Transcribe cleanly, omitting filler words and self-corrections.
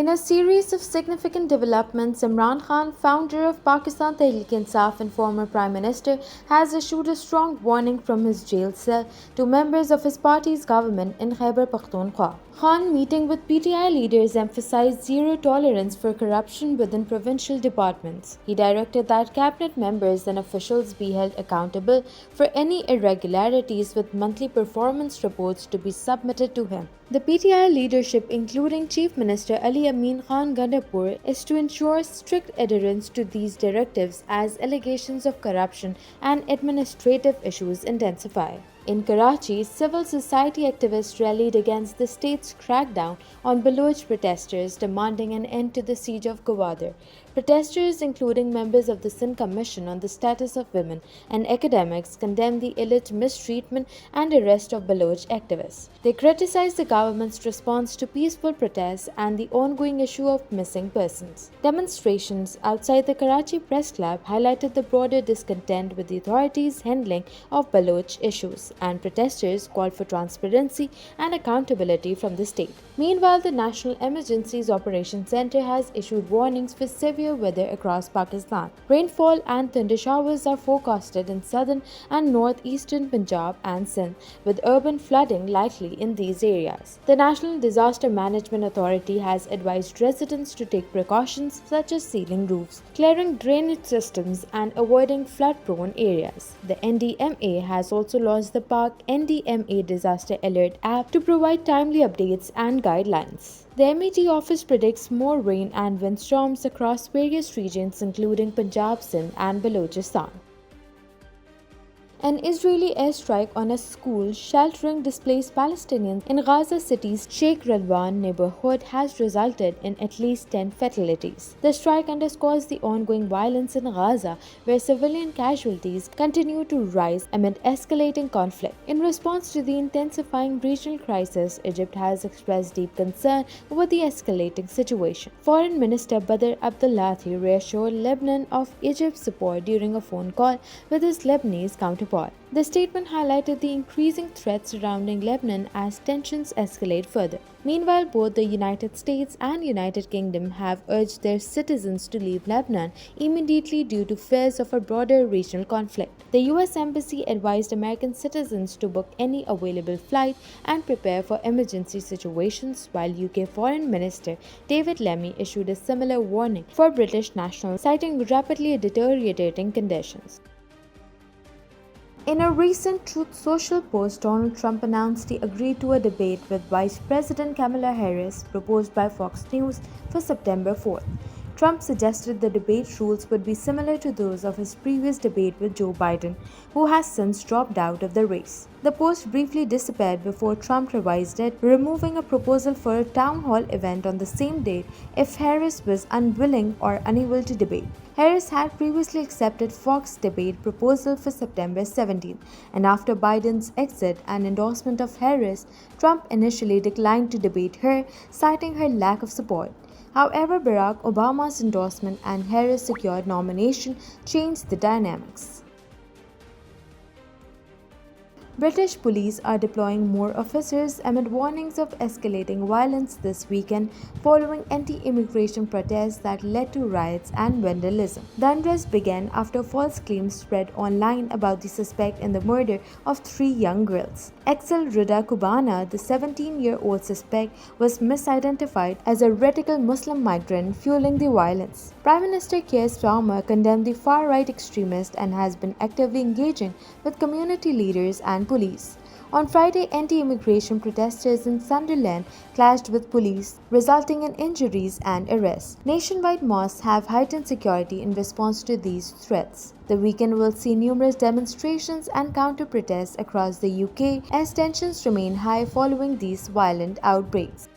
In a series of significant developments, Imran Khan, founder of Pakistan Tehreek-e-Insaf and former Prime Minister, has issued a strong warning from his jail cell to members of his party's government in Khyber Pakhtunkhwa. Khan, meeting with PTI leaders, emphasized zero tolerance for corruption within provincial departments. He directed that cabinet members and officials be held accountable for any irregularities, with monthly performance reports to be submitted to him. The PTI leadership, including Chief Minister Ali Amin Khan Gandapur, is to ensure strict adherence to these directives as allegations of corruption and administrative issues intensify. In Karachi, civil society activists rallied against the state's crackdown on Baloch protesters demanding an end to the siege of Gwadar. Protesters, including members of the Sindh Commission on the Status of Women and academics, condemned the alleged mistreatment and arrest of Baloch activists. They criticized the government's response to peaceful protests and the ongoing issue of missing persons. Demonstrations outside the Karachi Press Club highlighted the broader discontent with the authorities' handling of Baloch issues, and protesters called for transparency and accountability from the state. Meanwhile, the National Emergencies Operations Center has issued warnings for severe weather across Pakistan. Rainfall and thunder showers are forecasted in southern and northeastern Punjab and Sindh, with urban flooding likely in these areas. The National Disaster Management Authority has advised residents to take precautions such as sealing roofs, clearing drainage systems, and avoiding flood-prone areas. The NDMA has also launched the Pak NDMA Disaster Alert app to provide timely updates and guidelines. The MET office predicts more rain and windstorms across various regions including Punjab, Sindh and Balochistan. An Israeli airstrike on a school sheltering displaced Palestinians in Gaza City's Sheikh Radwan neighborhood has resulted in at least 10 fatalities. The strike underscores the ongoing violence in Gaza, where civilian casualties continue to rise amid escalating conflict. In response to the intensifying regional crisis, Egypt has expressed deep concern over the escalating situation. Foreign Minister Badr Abdulathi reassured Lebanon of Egypt's support during a phone call with his Lebanese counterpart. The statement highlighted the increasing threat surrounding Lebanon as tensions escalate further. Meanwhile, both the United States and United Kingdom have urged their citizens to leave Lebanon immediately due to fears of a broader regional conflict. The US Embassy advised American citizens to book any available flight and prepare for emergency situations, while UK Foreign Minister David Lammy issued a similar warning for British nationals, citing rapidly deteriorating conditions. In a recent Truth Social post, Donald Trump announced he agreed to a debate with Vice President Kamala Harris proposed by Fox News for September 4th. Trump suggested the debate rules would be similar to those of his previous debate with Joe Biden, who has since dropped out of the race. The post briefly disappeared before Trump revised it, removing a proposal for a town hall event on the same day if Harris was unwilling or unable to debate. Harris had previously accepted Fox's debate proposal for September 17th, and after Biden's exit and endorsement of Harris, Trump initially declined to debate her, citing her lack of support. However, Barack Obama's endorsement and Harris' secured nomination changed the dynamics. British police are deploying more officers amid warnings of escalating violence this weekend following anti-immigration protests that led to riots and vandalism. The unrest began after false claims spread online about the suspect in the murder of 3 young girls. Axel Ruda Kubana, the 17-year-old suspect, was misidentified as a radical Muslim migrant fueling the violence. Prime Minister Keir Starmer condemned the far-right extremist and has been actively engaging with community leaders and police. On Friday, anti-immigration protesters in Sunderland clashed with police, resulting in injuries and arrests. Nationwide mosques have heightened security in response to these threats. The weekend will see numerous demonstrations and counter-protests across the UK as tensions remain high following these violent outbreaks.